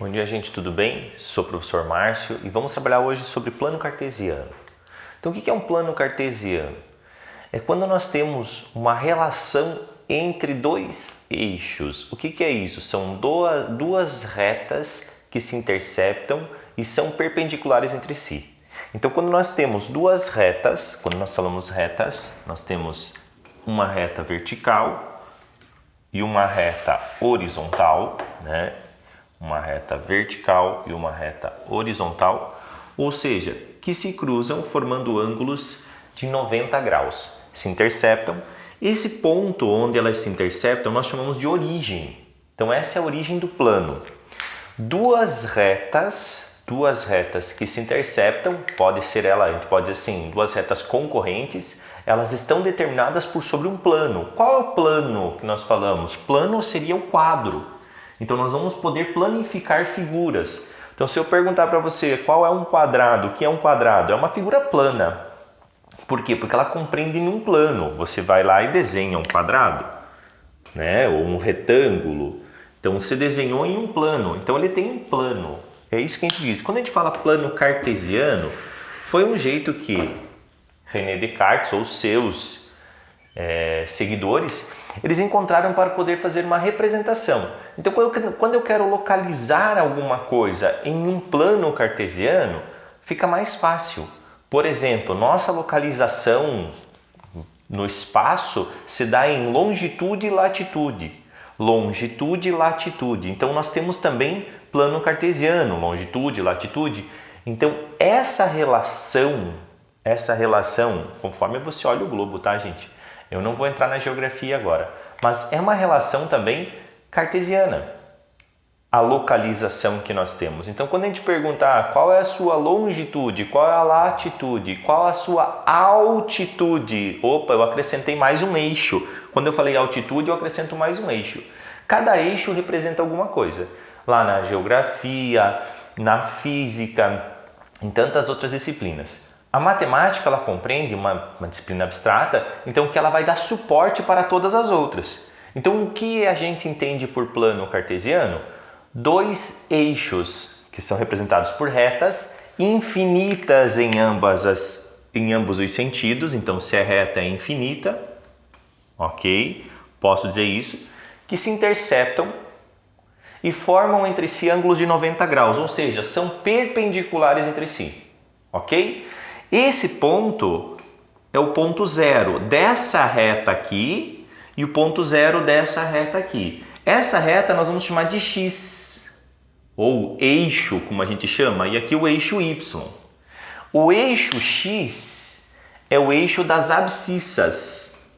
Bom dia, gente, tudo bem? Sou o professor Márcio e vamos trabalhar hoje sobre plano cartesiano. Então, o que é um plano cartesiano? É quando nós temos uma relação entre dois eixos. O que é isso? São duas retas que se interceptam e são perpendiculares entre si. Então, quando nós temos duas retas, quando nós falamos retas, nós temos uma reta vertical e uma reta horizontal, né? Uma reta vertical e uma reta horizontal, ou seja, que se cruzam formando ângulos de 90 graus, se interceptam. Esse ponto onde elas se interceptam nós chamamos de origem. Então essa é a origem do plano. Duas retas que se interceptam, pode ser ela, a gente pode dizer assim, duas retas concorrentes, elas estão determinadas por sobre um plano. Qual é o plano que nós falamos? Plano seria o quadro. Então nós vamos poder planificar figuras. Então se eu perguntar para você qual é um quadrado, o que é um quadrado? É uma figura plana. Por quê? Porque ela compreende em um plano. Você vai lá e desenha um quadrado, né? Ou um retângulo. Então você desenhou em um plano. Então ele tem um plano. É isso que a gente diz. Quando a gente fala plano cartesiano, foi um jeito que René Descartes ou seus seguidores, eles encontraram para poder fazer uma representação. Então, quando eu quero localizar alguma coisa em um plano cartesiano, fica mais fácil. Por exemplo, nossa localização no espaço se dá em longitude e latitude. Longitude e latitude. Então, nós temos também plano cartesiano, longitude e latitude. Então, essa relação, conforme você olha o globo, tá, gente? Eu não vou entrar na geografia agora, mas é uma relação também cartesiana, a localização que nós temos. Então, quando a gente perguntar qual é a sua longitude, qual é a latitude, qual a sua altitude, opa, eu acrescentei mais um eixo. Quando eu falei altitude, eu acrescento mais um eixo. Cada eixo representa alguma coisa. Lá na geografia, na física, em tantas outras disciplinas. A matemática, ela compreende uma disciplina abstrata, então que ela vai dar suporte para todas as outras. Então, o que a gente entende por plano cartesiano? Dois eixos que são representados por retas infinitas em ambos os sentidos. Então, se é reta é infinita, ok? Posso dizer isso. Que se interceptam e formam entre si ângulos de 90 graus, ou seja, são perpendiculares entre si, ok? Esse ponto é o ponto zero dessa reta aqui e o ponto zero dessa reta aqui. Essa reta nós vamos chamar de x, ou eixo, como a gente chama, e aqui o eixo y. O eixo x é o eixo das abscissas.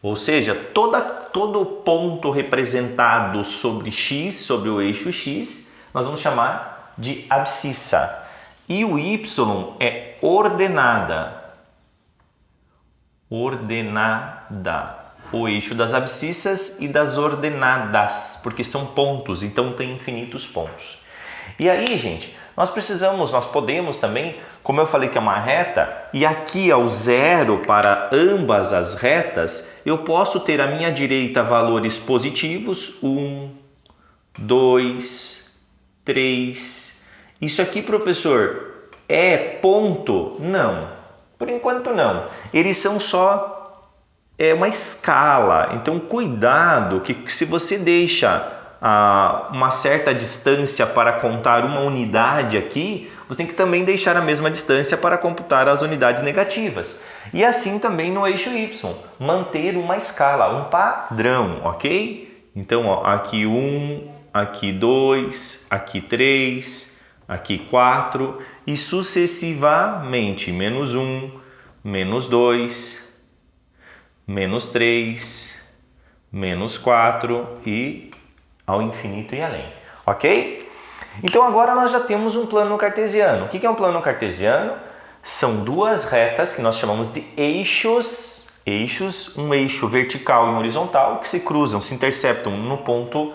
Ou seja, todo ponto representado sobre x, sobre o eixo x, nós vamos chamar de abscissa. E o y é ordenada. O eixo das abscissas e das ordenadas, porque são pontos, então tem infinitos pontos. E aí, gente, nós podemos também, como eu falei que é uma reta, e aqui ao zero para ambas as retas, eu posso ter à minha direita valores positivos, 1, 2, 3. Isso aqui, professor, é ponto? Não, por enquanto não. Eles são só uma escala. Então, cuidado que se você deixa uma certa distância para contar uma unidade aqui, você tem que também deixar a mesma distância para computar as unidades negativas. E assim também no eixo y, manter uma escala, um padrão, ok? Então, ó, aqui 1, aqui 2, aqui 3, aqui 4 e sucessivamente, menos 1, menos 2, menos 3, menos 4 e ao infinito e além, ok? Então agora nós já temos um plano cartesiano. O que é um plano cartesiano? São duas retas que nós chamamos de eixos, um eixo vertical e um horizontal que se cruzam, se interceptam no ponto,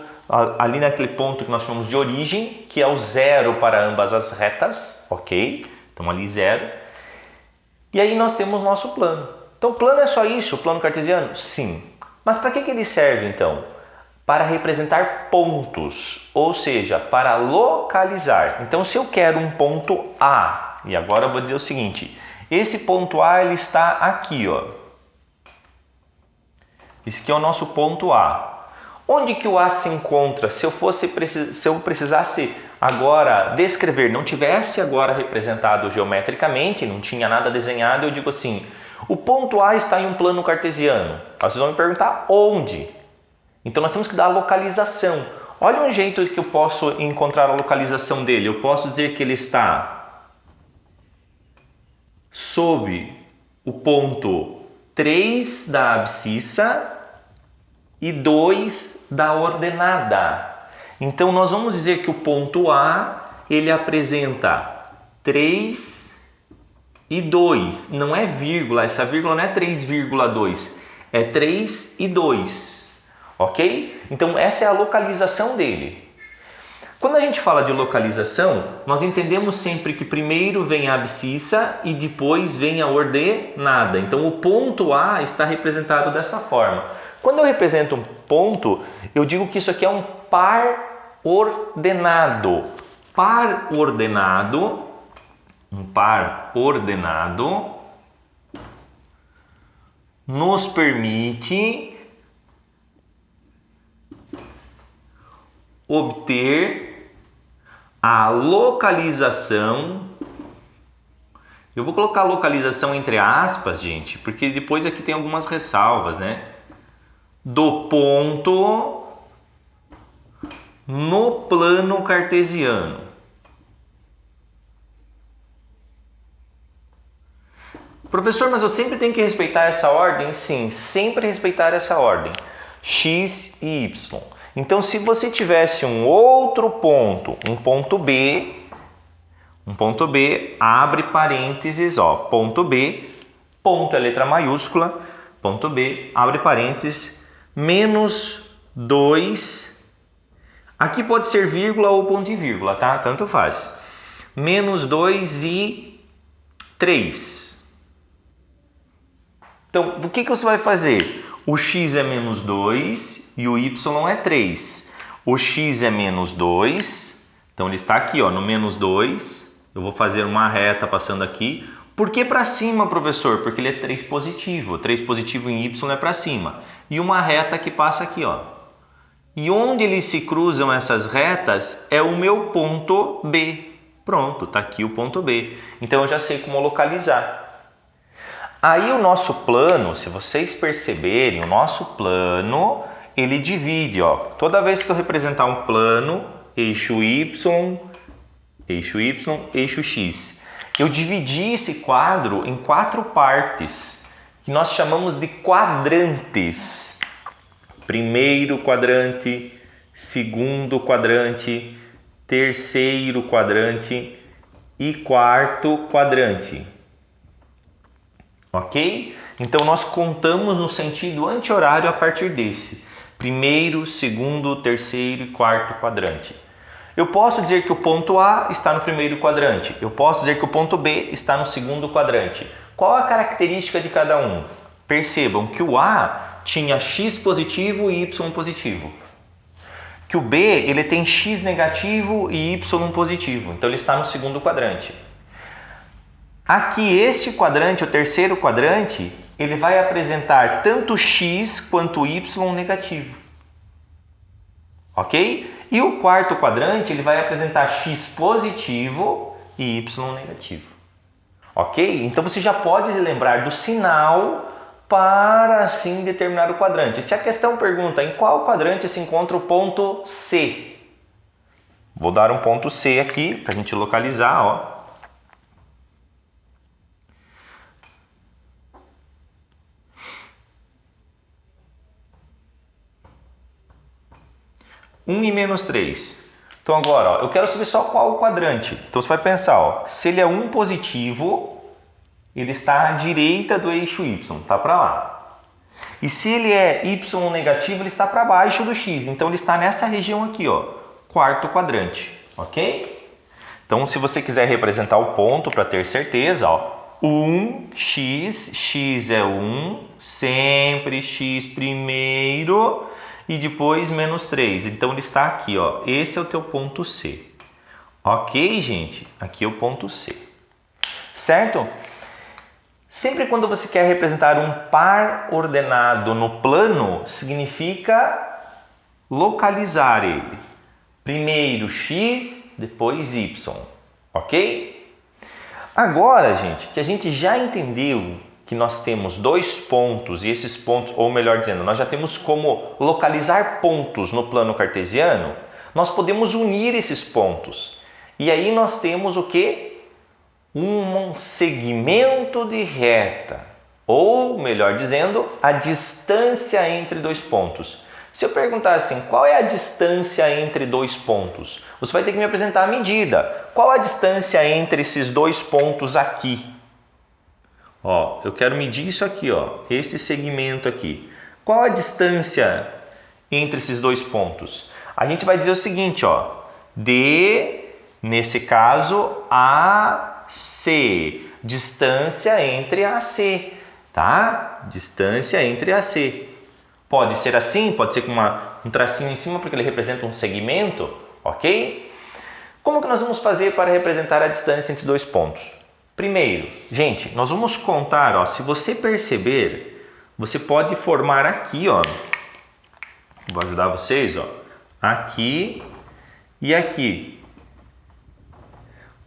ali naquele ponto que nós chamamos de origem, que é o zero para ambas as retas, ok? Então ali zero. E aí nós temos nosso plano. Então o plano é só isso, o plano cartesiano? Sim. Mas para que ele serve então? Para representar pontos, ou seja, para localizar. Então, se eu quero um ponto A, e agora eu vou dizer o seguinte, esse ponto A ele está aqui, ó. Esse aqui é o nosso ponto A. Onde que o A se encontra? Se eu precisasse agora descrever, não tivesse agora representado geometricamente, não tinha nada desenhado, eu digo assim, o ponto A está em um plano cartesiano. Vocês vão me perguntar onde? Então nós temos que dar a localização. Olha um jeito que eu posso encontrar a localização dele. Eu posso dizer que ele está sob o ponto 3 da abscissa e 2 da ordenada. Então nós vamos dizer que o ponto A ele apresenta 3 e 2. Não é vírgula, essa vírgula não é 3,2, é 3 e 2. Ok? Então essa é a localização dele. Quando a gente fala de localização, nós entendemos sempre que primeiro vem a abscissa e depois vem a ordenada. Então o ponto A está representado dessa forma. Quando eu represento um ponto, eu digo que isso aqui é um par ordenado. Um par ordenado nos permite obter a localização. Eu vou colocar localização entre aspas, gente, porque depois aqui tem algumas ressalvas, né? Do ponto no plano cartesiano. Professor, mas eu sempre tenho que respeitar essa ordem? Sim, sempre respeitar essa ordem. X e Y. Então, se você tivesse um outro ponto, um ponto B, abre parênteses, ó, ponto B, ponto é letra maiúscula, ponto B, abre parênteses, menos 2, aqui pode ser vírgula ou ponto e vírgula, tá? Tanto faz. Menos 2 e 3. Então, o que você vai fazer? O x é menos 2 e o y é 3. O x é menos 2, então ele está aqui, ó, no menos 2. Eu vou fazer uma reta passando aqui. Por que para cima, professor? Porque ele é 3 positivo. 3 positivo em y é para cima. E uma reta que passa aqui, ó. E onde eles se cruzam essas retas é o meu ponto B. Pronto, tá aqui o ponto B. Então eu já sei como localizar. Aí o nosso plano, se vocês perceberem, o nosso plano, ele divide, ó. Toda vez que eu representar um plano, eixo Y, eixo X, eu dividi esse quadro em 4 partes, que nós chamamos de quadrantes. Primeiro quadrante, segundo quadrante, terceiro quadrante e quarto quadrante. Ok? Então nós contamos no sentido anti-horário a partir desse. Primeiro, segundo, terceiro e quarto quadrante. Eu posso dizer que o ponto A está no primeiro quadrante. Eu posso dizer que o ponto B está no segundo quadrante. Qual a característica de cada um? Percebam que o A tinha x positivo e y positivo. Que o B ele tem x negativo e y positivo. Então ele está no segundo quadrante. Aqui este quadrante, o terceiro quadrante, ele vai apresentar tanto x quanto y negativo. Ok? E o quarto quadrante ele vai apresentar x positivo e y negativo. Ok? Então você já pode se lembrar do sinal para assim determinar o quadrante. Se a questão pergunta em qual quadrante se encontra o ponto C, vou dar um ponto C aqui para a gente localizar, ó. E menos 3. Então agora, ó, eu quero saber só qual o quadrante. Então você vai pensar, ó, se ele é 1 positivo, ele está à direita do eixo y, está para lá. E se ele é y negativo, ele está para baixo do x. Então ele está nessa região aqui, ó, quarto quadrante, ok? Então se você quiser representar o ponto para ter certeza, ó, x é 1, sempre x primeiro e depois menos 3. Então ele está aqui, ó. Esse é o teu ponto C. Ok, gente? Aqui é o ponto C. Certo? Sempre quando você quer representar um par ordenado no plano, significa localizar ele. Primeiro x, depois y. Ok? Agora, gente, que a gente já entendeu que nós temos dois pontos e esses pontos, ou melhor dizendo, nós já temos como localizar pontos no plano cartesiano, nós podemos unir esses pontos. E aí nós temos o quê? Um segmento de reta, ou melhor dizendo, a distância entre dois pontos. Se eu perguntar assim, qual é a distância entre dois pontos? Você vai ter que me apresentar a medida. Qual a distância entre esses dois pontos aqui? Ó, eu quero medir isso aqui, ó, esse segmento aqui. Qual a distância entre esses dois pontos? A gente vai dizer o seguinte, ó, nesse caso, AC, distância entre AC, tá? Distância entre AC. Pode ser assim, pode ser com um tracinho em cima, porque ele representa um segmento, ok? Como que nós vamos fazer para representar a distância entre dois pontos? Primeiro, gente, nós vamos contar, ó, se você perceber, você pode formar aqui, ó, vou ajudar vocês, ó, aqui e aqui.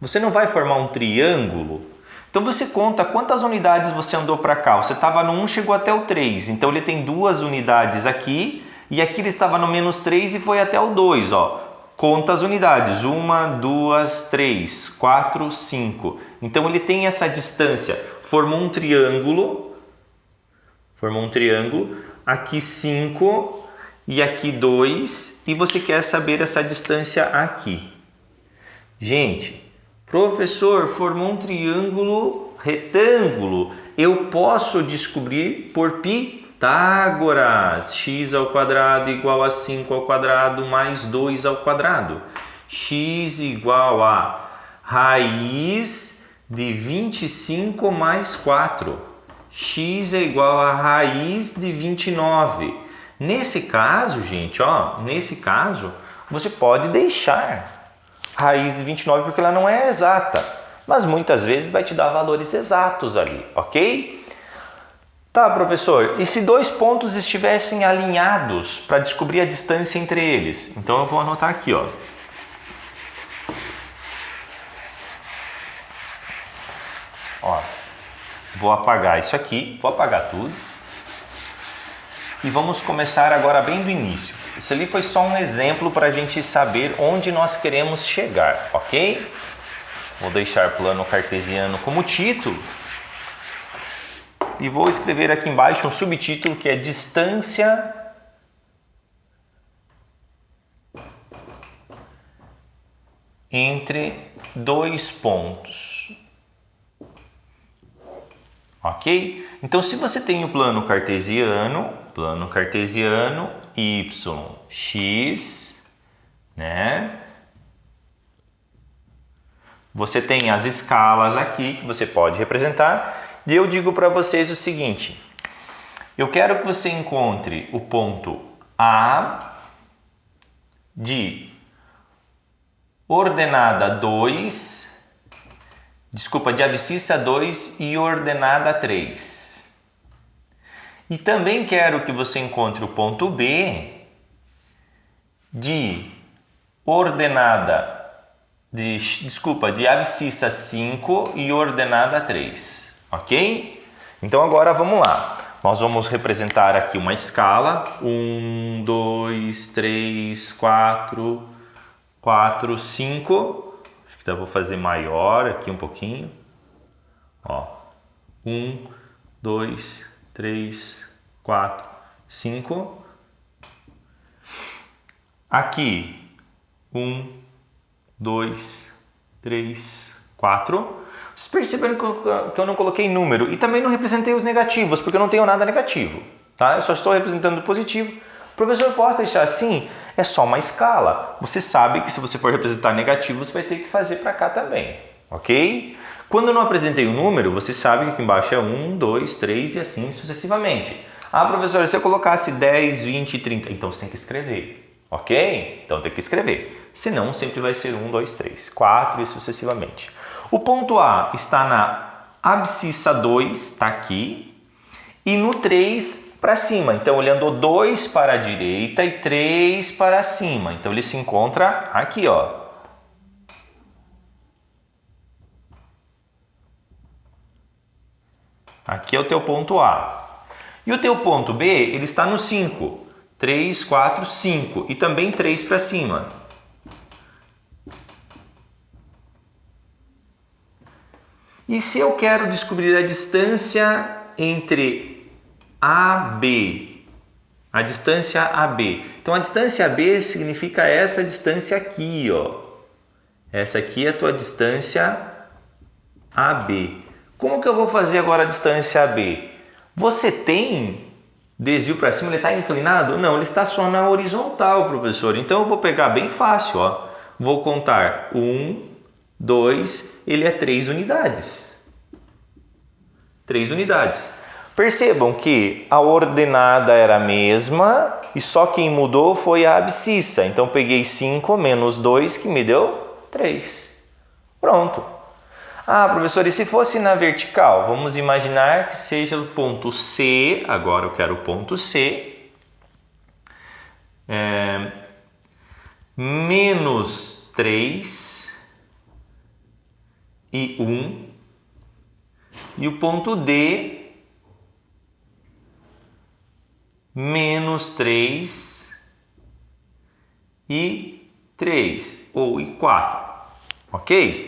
Você não vai formar um triângulo? Então você conta quantas unidades você andou para cá. Você estava no 1, chegou até o 3. Então ele tem 2 unidades aqui. E aqui ele estava no menos 3 e foi até o 2. Ó. Conta as unidades. 1, 2, 3, 4, 5. Então ele tem essa distância. Formou um triângulo. Aqui 5 e aqui 2. E você quer saber essa distância aqui. Gente... Professor, formou um triângulo retângulo. Eu posso descobrir por Pitágoras. X ao quadrado igual a 5 ao quadrado mais 2 ao quadrado. X igual a raiz de 25 mais 4. X é igual a raiz de 29. Nesse caso, gente, ó, você pode deixar raiz de 29 porque ela não é exata, mas muitas vezes vai te dar valores exatos ali, ok? Tá, professor, e se dois pontos estivessem alinhados para descobrir a distância entre eles? Então eu vou anotar aqui, ó. Ó, vou apagar isso aqui, vou apagar tudo. E vamos começar agora bem do início. Isso ali foi só um exemplo para a gente saber onde nós queremos chegar, ok? Vou deixar plano cartesiano como título. E vou escrever aqui embaixo um subtítulo que é distância entre dois pontos. Ok? Então, se você tem o plano cartesiano y, x, né? Você tem as escalas aqui que você pode representar. E eu digo para vocês o seguinte. Eu quero que você encontre o ponto A de ordenada 2, de abscissa 2 e ordenada 3. E também quero que você encontre o ponto B de abscissa 5 e ordenada 3, ok? Então agora vamos lá. Nós vamos representar aqui uma escala. 1, 2, 3, 4, 5. Acho que vou fazer maior aqui um pouquinho. Ó, 1, 2, 3, 4, 5. Aqui, 1, 2, 3, 4. Vocês perceberam que eu não coloquei número e também não representei os negativos, porque eu não tenho nada negativo, tá? Eu só estou representando o positivo. O professor pode deixar assim? É só uma escala. Você sabe que se você for representar negativo, você vai ter que fazer para cá também, ok? Quando eu não apresentei o número, você sabe que aqui embaixo é 1, 2, 3 e assim sucessivamente. Ah, professor, se eu colocasse 10, 20, 30, então você tem que escrever, ok? Então tem que escrever, senão sempre vai ser 1, 2, 3, 4 e sucessivamente. O ponto A está na abscissa 2, está aqui, e no 3 para cima. Então ele andou 2 para a direita e 3 para cima. Então ele se encontra aqui, ó. Aqui é o teu ponto A. E o teu ponto B, ele está no 5. 3, 4, 5. E também 3 para cima. E se eu quero descobrir a distância entre AB, a distância AB. Então a distância AB significa essa distância aqui, ó. Essa aqui é a tua distância AB. Como que eu vou fazer agora a distância AB? Você tem desvio para cima, ele está inclinado? Não, ele está só na horizontal, professor. Então eu vou pegar bem fácil, ó. Vou contar 1, 2, ele é 3 unidades. 3 unidades. Percebam que a ordenada era a mesma e só quem mudou foi a abscissa. Então peguei 5 menos 2 que me deu 3. Pronto. Ah, professor, e se fosse na vertical? Vamos imaginar que seja o ponto C, agora eu quero o ponto C, menos 3 e 1, e o ponto D, menos 3 e 3, ou e 4, ok?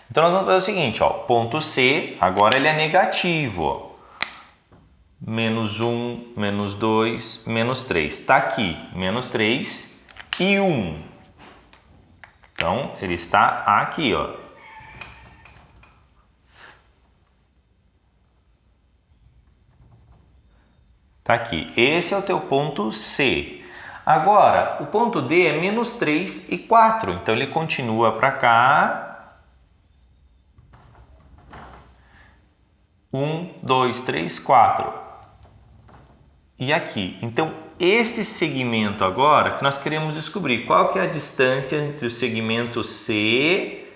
Então nós vamos fazer o seguinte, ó, ponto C, agora ele é negativo, ó. Menos 1, menos 2, menos 3. Está aqui, menos 3 e 1. Então, ele está aqui, ó. Está aqui. Esse é o teu ponto C. Agora, o ponto D é menos 3 e 4. Então, ele continua para cá. 1, 2, 3, 4. E aqui. Então, esse segmento agora que nós queremos descobrir. Qual que é a distância entre o segmento C e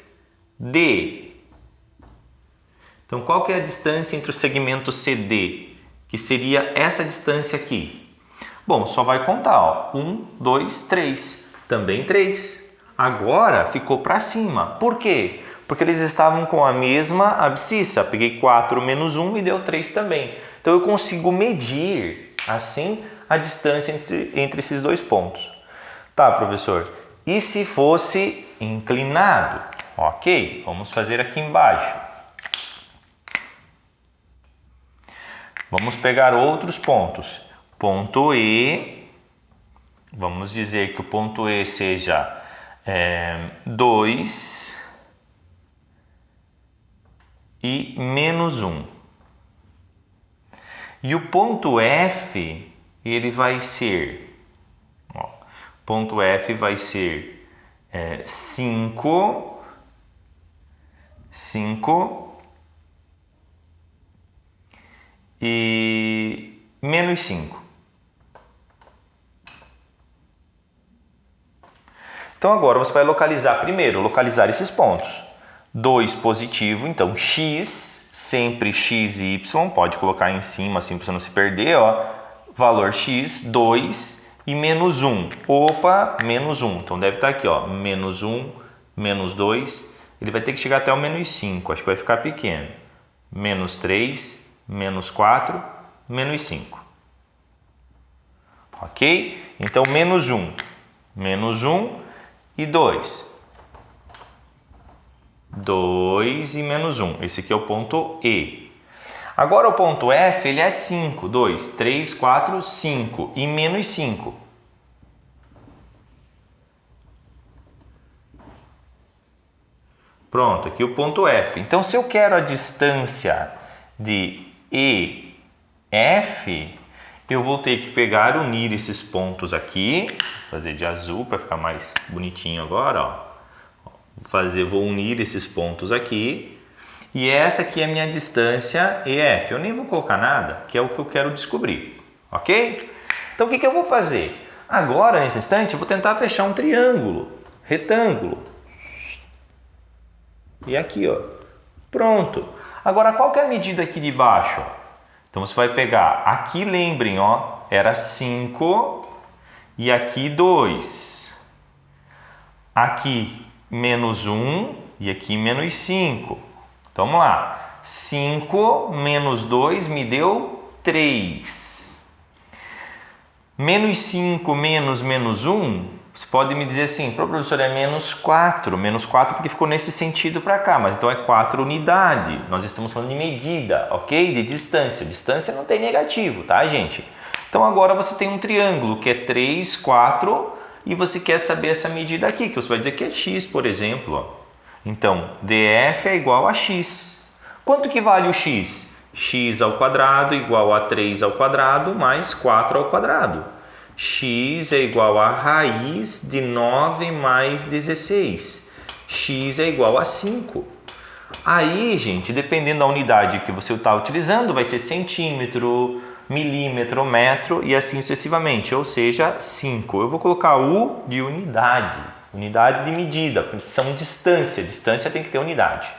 D? Então, qual que é a distância entre o segmento CD? Que seria essa distância aqui. Bom, só vai contar, ó. 1, 2, 3. Também 3. Agora ficou para cima. Por quê? Porque eles estavam com a mesma abscissa. Peguei 4 menos 1 e deu 3 também. Então eu consigo medir assim a distância entre esses dois pontos. Tá, professor? E se fosse inclinado? Ok, vamos fazer aqui embaixo. Vamos pegar outros pontos. Ponto E, vamos dizer que o ponto E seja 2 e menos 1. E o ponto F, ele vai ser, ó, ponto F vai ser 5 e menos 5. Então agora você vai localizar esses pontos. 2 positivo, então x, sempre x e y, pode colocar em cima assim para você não se perder, ó. Valor x, 2 e menos 1. Opa, menos 1. Então deve estar aqui, ó, menos 1, menos 2. Ele vai ter que chegar até o menos 5, acho que vai ficar pequeno. Menos 3, menos 4, menos 5. Ok? Então menos 1 e 2. 2 e menos 1. Esse aqui é o ponto E. Agora o ponto F, ele é 5. 2, 3, 4, 5 e menos 5. Pronto, aqui o ponto F. Então, se eu quero a distância de EF, eu vou ter que pegar, unir esses pontos aqui, fazer de azul para ficar mais bonitinho agora, ó. Vou unir esses pontos aqui E essa aqui é a minha distância EF. Eu nem vou colocar nada, que é o que eu quero descobrir, ok? Então, o que eu vou fazer? Agora, nesse instante, eu vou tentar fechar um triângulo, retângulo. E aqui, ó. Pronto. Agora, qual que é a medida aqui de baixo? Então, você vai pegar, aqui lembrem, ó, era 5 e aqui 2. Aqui menos 1 e aqui menos 5. Então, vamos lá. 5 menos 2 me deu 3. Menos 5 menos 1, você pode me dizer assim, professor, é menos 4. Menos 4 porque ficou nesse sentido para cá, mas então é 4 unidades. Nós estamos falando de medida, ok? De distância. Distância não tem negativo, tá, gente? Então agora você tem um triângulo que é 3, 4 e você quer saber essa medida aqui, que você vai dizer que é x, por exemplo. Ó. Então, DF é igual a x. Quanto que vale o x? X ao quadrado igual a 3 ao quadrado mais 4 ao quadrado. X é igual a raiz de 9 mais 16. X é igual a 5. Aí, gente, dependendo da unidade que você está utilizando, vai ser centímetro, milímetro, metro e assim sucessivamente, ou seja, 5. Eu vou colocar U de unidade, unidade de medida, porque são distância, distância tem que ter unidade.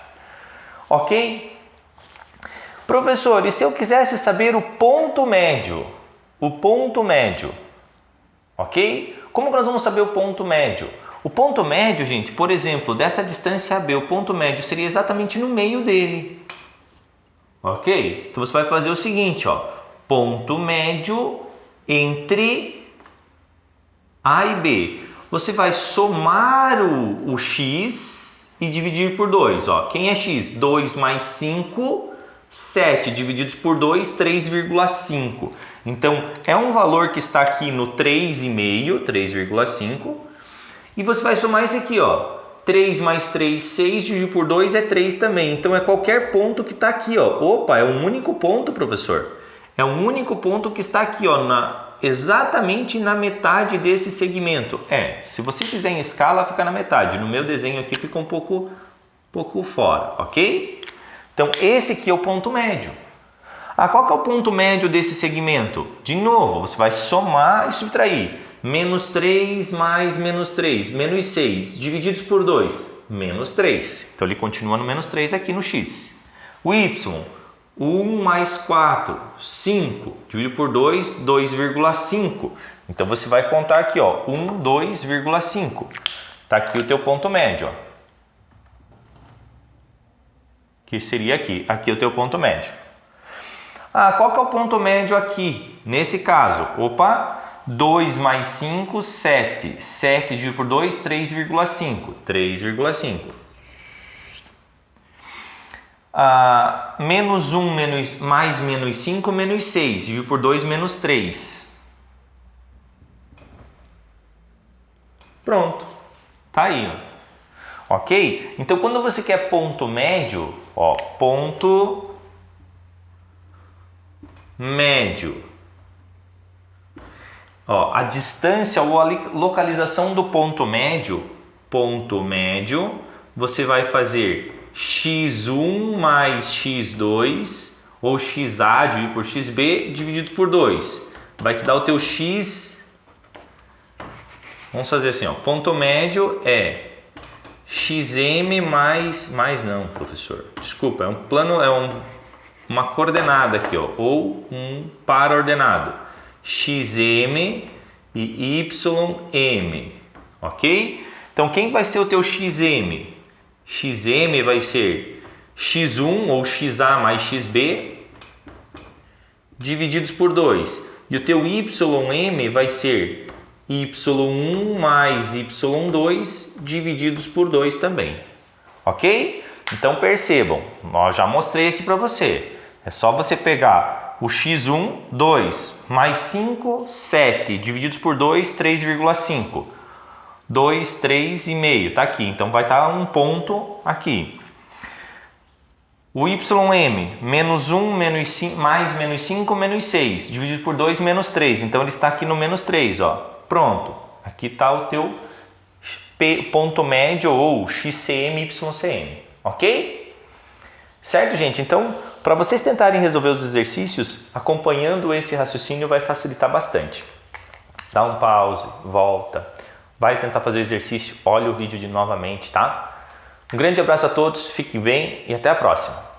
Ok? Professor, e se eu quisesse saber o ponto médio? O ponto médio, ok? Como que nós vamos saber o ponto médio? O ponto médio, gente, por exemplo, dessa distância AB, o ponto médio seria exatamente no meio dele, ok? Então você vai fazer o seguinte, ó, ponto médio entre A e B. Você vai somar o x e dividir por 2, ó. Quem é x? 2 mais 5... 7 divididos por 2, 3,5. Então, é um valor que está aqui no 3,5, 3,5. E você vai somar isso aqui, ó. 3 mais 3, 6, dividido por 2 é 3 também. Então, é qualquer ponto que está aqui, ó. Opa, é um único ponto, professor. É um único ponto que está aqui, ó, exatamente na metade desse segmento. Se você fizer em escala, fica na metade. No meu desenho aqui fica um pouco fora, ok? Então, esse aqui é o ponto médio. Qual que é o ponto médio desse segmento? De novo, você vai somar e subtrair. Menos 3 mais menos 3, menos 6, divididos por 2, menos 3. Então, ele continua no menos 3 aqui no x. O y, 1 mais 4, 5, dividido por 2, 2,5. Então, você vai contar aqui, ó, 1, 2,5. Está aqui o teu ponto médio, ó. Que seria aqui. Aqui é o teu ponto médio. Qual que é o ponto médio aqui? Nesse caso, 2 mais 5, 7. 7 dividido por 2, 3,5. 3,5. Menos 1 mais menos 5, menos 6. Dividido por 2, menos 3. Pronto. Tá aí, ó. Ok? Então, quando você quer ponto médio, ó, ponto médio. Ó, a distância ou a localização do ponto médio, você vai fazer x1 mais x2 ou xa dividido por xb dividido por 2. Vai te dar o teu x. Vamos fazer assim, ó, ponto médio é xm mais não, professor. Desculpa, é um plano, uma coordenada aqui, ó, ou um par ordenado. Xm e ym, ok? Então, quem vai ser o teu xm? Xm vai ser x1 ou xa mais xb divididos por 2. E o teu ym vai ser y1 mais y2 divididos por 2 também, ok? Então percebam, nós já mostrei aqui para você, é só você pegar o x1, 2, mais 5, 7, divididos por 2, 3,5, 2, 3,5, tá aqui, então vai estar um ponto aqui. O ym, menos 1, menos 5, mais menos 5, menos 6, dividido por 2, menos 3, então ele está aqui no menos 3, ó. Pronto, aqui está o teu ponto médio ou XCM, YCM, ok? Certo, gente? Então, para vocês tentarem resolver os exercícios, acompanhando esse raciocínio vai facilitar bastante. Dá um pause, volta, vai tentar fazer o exercício, olha o vídeo novamente, tá? Um grande abraço a todos, fiquem bem e até a próxima!